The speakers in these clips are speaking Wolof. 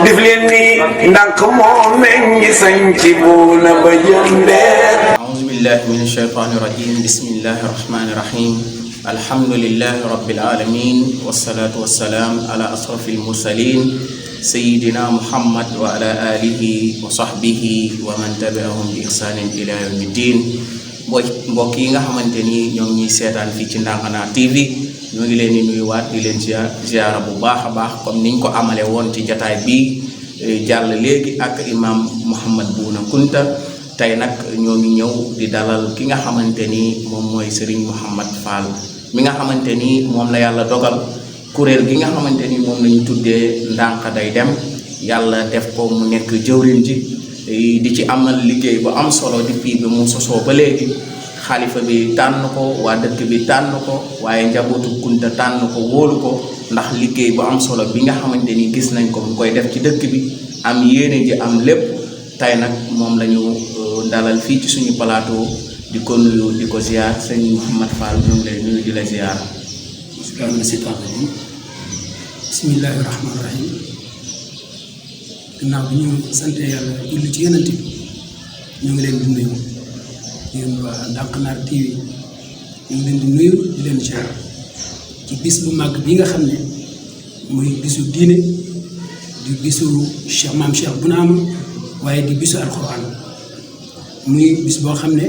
def leen ni ndànk moo meññ sañ ci buuna ba jëndeer. أعوذ بالله من الشيطان الرجيم بسم الله الرحمن الرحيم الحمد لله رب العالمين والصلاة والسلام على أشرف المرسلين سيدنا محمد وعلى آله وصحبه ومن تبعهم بإحسان إلى يوم الدين. mbokk yi nga xamante ni ñoom ñuy seetaan fii ci Ndankana TV ñoo ngi leen di nuyuwaat di leen ziara bu baax a baax comme niñ ko amale woon ci jataay bi jàll léegi ak imam Mouhamed Bouna Kunta. tey nag ñoo ngi ñëw di dalal ki nga xamante ni moom mooy Serigne Mouhamed Fall mi nga xamante ni moom la yàlla dogal kuréel gi nga xamante ni moom lañu tuddee Ndanka day dem yàlla def ko mu nekk jëwriñ ji di ci amal liggéey bu am solo depuis bi mu sosoo ba léegi xalifa bi tànn ko waa dëkk bi tànn ko waaye njabootu Kunta tànn ko wóolu ko ndax liggéey bu am solo bi nga xamante ni gis nañ ko mu koy def ci dëkk bi am yéene ji am lépp tey nag moom lañu dalal fii ci suñu plateau di ko nuyu di ko ziar sëñ Mouhamed Fall ñu ngi lay nuyu di la ziar. bismillahi rahmaani rahim. gannaaw bi ñu sante yàlla julli ci yonent bi ñu ngi leen di nuyu yéen waa Ndankana TV ñu ngi leen di nuyu di leen ziar ci bis bu màgg bi nga xam ne muy bisu diine di bisu maam Cheikh Bounama waaye di bisu alxuraan muy bis boo xam ne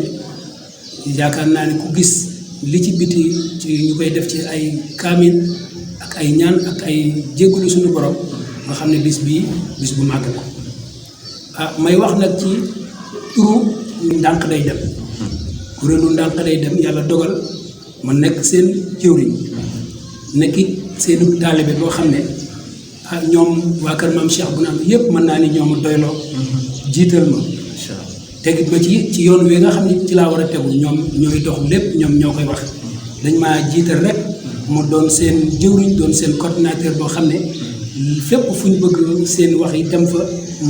yaakaar naa ne ku gis li ci biti ci ñu koy def ci ay kaamil ak ay ñaan ak ay jéggalu suñu borom nga xam ne bis bii bis bu màgg la may wax nag ci turu Ndank day dem kuréelu Ndank day dem yàlla dogal ma nekk seen jëwriñ nekkit seenu taalibe boo xam ne ñoom waa kër maam Cheikh Bounama yépp mën naa ni ñoom doyloo jiital ma tegit ma ci yoon wi nga xam ne ci laa war a tegu ñoom ñooy dox lépp ñoom ñoo koy wax dañ maa jiital rek mu doon seen jëwriñ doon seen coordinateur boo xam ne fépp fu ñu bëgg seen wax yi dem fa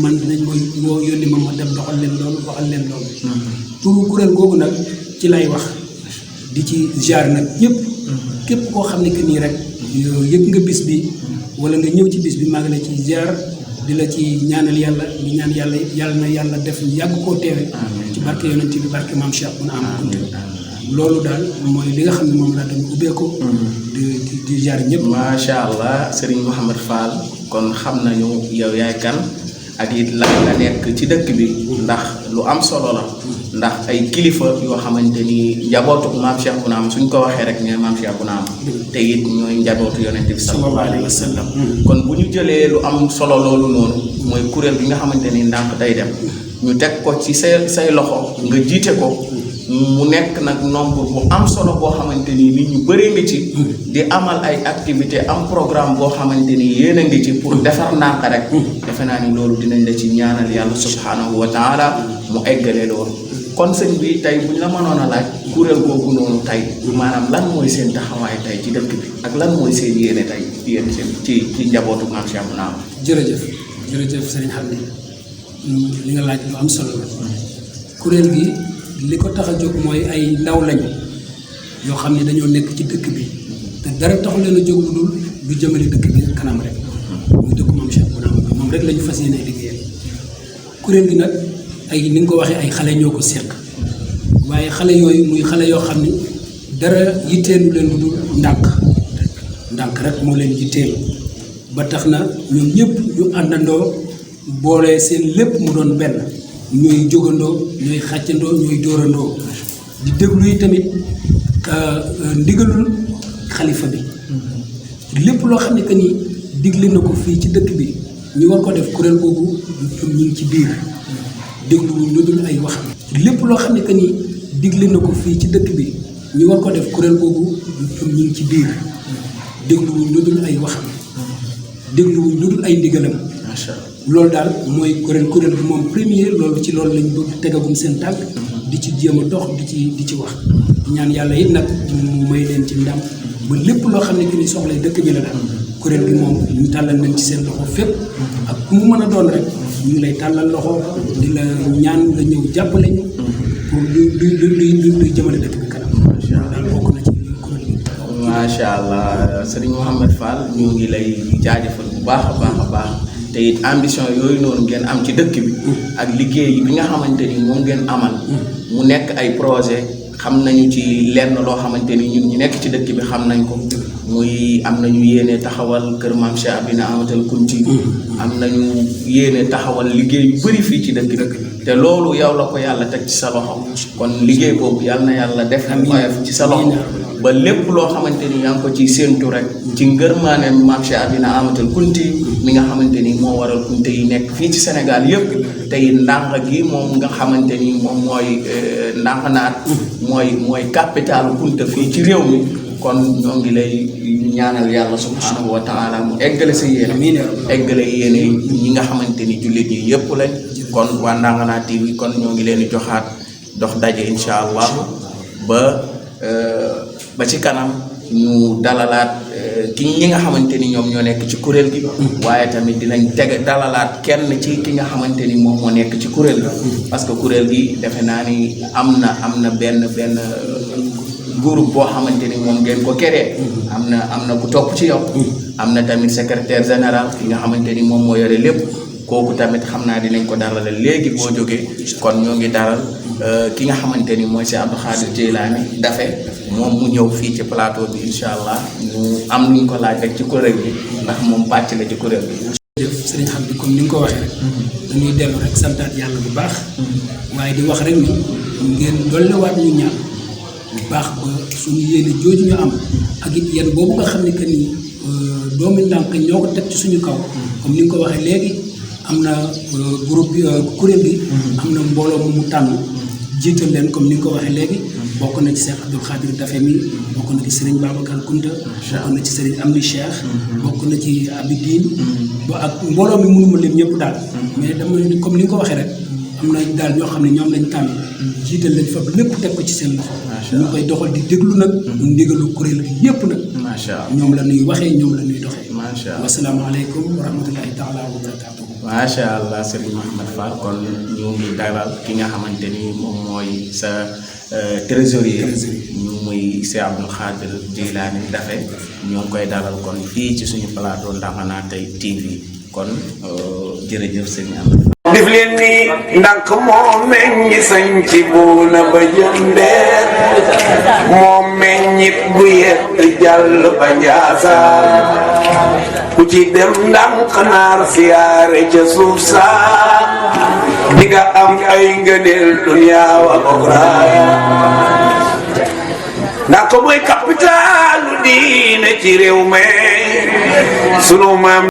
man dinañ mooy moo yónni ma dem doxal leen loolu waxal leen loolu turu kuréel googu nag ci lay wax di ci jaar nag ñëpp képp koo xam ne que nii rek yëg nga bis bi wala nga ñëw ci bis bi maa ngi la ci jaar di la ci ñaanal yàlla di ñaan yàlla na yàlla def yàgg koo teewe ci barke yonent bi barke maam Cheikh Bounama Kunta loolu daal mooy li nga xam ne moom laa doon ubbeeku di jaar ñëpp. macha allah Serigne Mouhamed Fall kon xam nañu yow yaay kan ak it lan nga nekk ci dëkk bi ndax lu am solo la ndax ay kilifa yoo xamante ni njabootu maam Cheikh Bounama suñ ko waxee rek ñooy maam Cheikh Bounama te it ñooy njabootu yonent bi sallallahu alayhi wa sallam kon bu ñu jëlee lu am solo loolu noonu mooy kuréel gi nga xamante ni Ndank day dem ñu teg ko ci say loxo nga jiite ko mu nekk nag nombre bu am solo boo xamante ni nit ñu bëree ngi ci di amal ay activité am programme boo xamante ni yéen a ngi ci pour defar Ndank rek defe naa ni loolu dinañ la ci ñaanal yàlla subhanahu wa taala mu eggale loolu kon sëñ bi tey bu ñu la mënoon a laaj kuréel googu noonu tey maanaam lan mooy seen taxawaay tey ci dëkk bi ak lan mooy seen yéene tey yéen seen ci njabootu maam Cheikh Bounama. jërëjëf sëriñ xam ne li nga laaj lu am solo la kuréel gi li ko tax a jóg mooy ay ndaw lañu yoo xam ne dañoo nekk ci dëkk bi te dara taxu leen a jóg lu dul lu jëmale dëkk bi kanam rek muy dëkku maam Cheikh Bounama moom rek la ñu fas yéene liggéeyal kuréel gi nag ay ni nga ko waxee ay xale ñoo ko seq waaye xale yooyu muy xale yoo xam ni dara yitteelu leen lu dul ndànk rek moo leen yitteel ba tax na ñoom ñëpp ñu àndandoo boole seen lépp mu doon benn ñooy jógandoo ñooy xàccandoo ñooy dóorandoo di déglu yi tamit ndigalul xalifa bi lépp loo xam ne que ni digle na ko fii ci dëkk bi ñu war ko def kuréel boobu ñu ngi ci biir déglu lu dul ay wax lépp loo xam ne que ni digle na ko fii ci dëkk bi ñu war ko def kuréel boobu ñu ngi ci biir déglu lu dul ay wax déglu lu dul ay ndigalam loolu daal mooy kuréel bi moom premier loolu ci loolu lañ bëgg tegagum seen tànk di ci jéem a dox di ci wax ñaan yàlla it nag mu may leen ci ndam ba lépp loo xam ne que ni soxla dëkk bi la daal kuréel bi moom ñu tàllal nañ ci seen loxo fépp ak ku mu mën a doon rek ñu ngi lay tàllal loxo di la ñaan nga ñëw jàppale ñu pour luy jëmale dëkk bi kanam daal bokk na ci kuréel bi. macha allah Serigne Mouhamed Fall ñu ngi lay jaajëfal bu baax a baax te te it ambition yooyu noonu ngeen am ci dëkk bi ak liggéey bi nga xamante ni moom ngeen amal mu nekk ay projet xam nañu ci lenn loo xamante ni ñun ñi nekk ci dëkk bi xam nañ ko muy am nañu yéene taxawal kër Maam Cheikh Abina Amatal Kunti am nañu yéene taxawal liggéey yu bëri fii ci dëkk bi te loolu yow la ko yàlla teg ci sa loxo kon liggéey boobu yàlla na yàlla def oyof ci sa loxo ba lépp loo xamante ni yaa ngi ko ciy séentu rek ci ngërmaane Maam Cheikh Abina Amatal Kunti mi nga xamante ni moo waral kunte yi nekk fii ci Sénégal yëpp tey ndànk gi moom nga xamante ni moom mooy ndànk naat mooy capitalu kunte fii ci réew mi kon ñoo ngi lay ñaanal yàlla subhanahu wa taala mu eggale sa yéene eggale yéene ñi nga xamante ni jullit yi yëpp lañ kon waa Ndanghana TV kon ñoo ngi leen di joxaat dox daje incha allah ba ci kanam ñu dalalaat ñi nga xamante ni ñoom ñoo nekk ci kuréel gi waaye tamit dinañ dalalaat kenn ci ki nga xamante ni moom moo nekk ci kuréel gi parce que kuréel gi defe naa ni am na benn groupe boo xamante ni moom ngeen ko créé am na ku topp ci yow am na tamit secrétaire général ki nga xamante ni moom moo yore lépp kooku tamit xam naa dinañ ko dalal léegi boo jógee kon ñoo ngi dalal ki nga xamante ni mooy Cheikh Abdou Khadir Djeylani Daffé moom mu ñëw fii ci plateau bi incha allah ñu am nuñ ko laaj rek ci kuréel bi ndax moom pàcc la ci kuréel bi. jërëjëf sëriñ Hamdi comme ni nga ko waxee rek dañuy dellu rek santaat yàlla bu baax waaye di wax rek ni ngeen dolliwaat ñu ñaan bu baax ba suñu yéene jooju ñu am ak it yéen boobu nga xam ne que ni doomi ndànk ñoo ko teg ci suñu kaw comme ni nga ko waxee léegi am na groupe bi kuréel gi am na mbooloo mu tànn jiital leen comme ni nga ko waxee léegi bokk na ci Cheikh Abdou Khadir Daffé mi bokk na ci Serigne Babacar Kounta bokk na ci Serigne Amdi Cheikh bokk na ci Abidine ba ak mbooloo mi mënuma leen ñëpp daal mais dama comme ni nga ko waxee rek am na daal ñoo xam ne ñoom lañ tànn jiital leen fa lépp teg ko ci seen loxo ñu koy doxal di déglu nag ndigalu kuréel gi yëpp nag ñoom la ñuy waxee ñoom la ñuy doxee wasalaamaaleykum wa rahmatullahi taala wa barakatuh macha allah Serigne Mouhamed Fall kon ñu ngi dalal ki nga xamante ni moom mooy sa trésorier ñu muy Cheikh Abdou Khadir Djeylani Daffé ñoo ngi koy dalal kon fii ci suñu plateau Ndanghana TV kon jërëjëf sëñ am def leen ni ndànk moo meññi sañ ci buuna ba jëndeer moo meññit bu yett jàll ba njaasaan ku ci dem ndànk naar siyaare ca suuf saa di nga am ay ngëneel duniyaa wa oxraay ndànk mooy capitalu diine ci réew mi sunu maam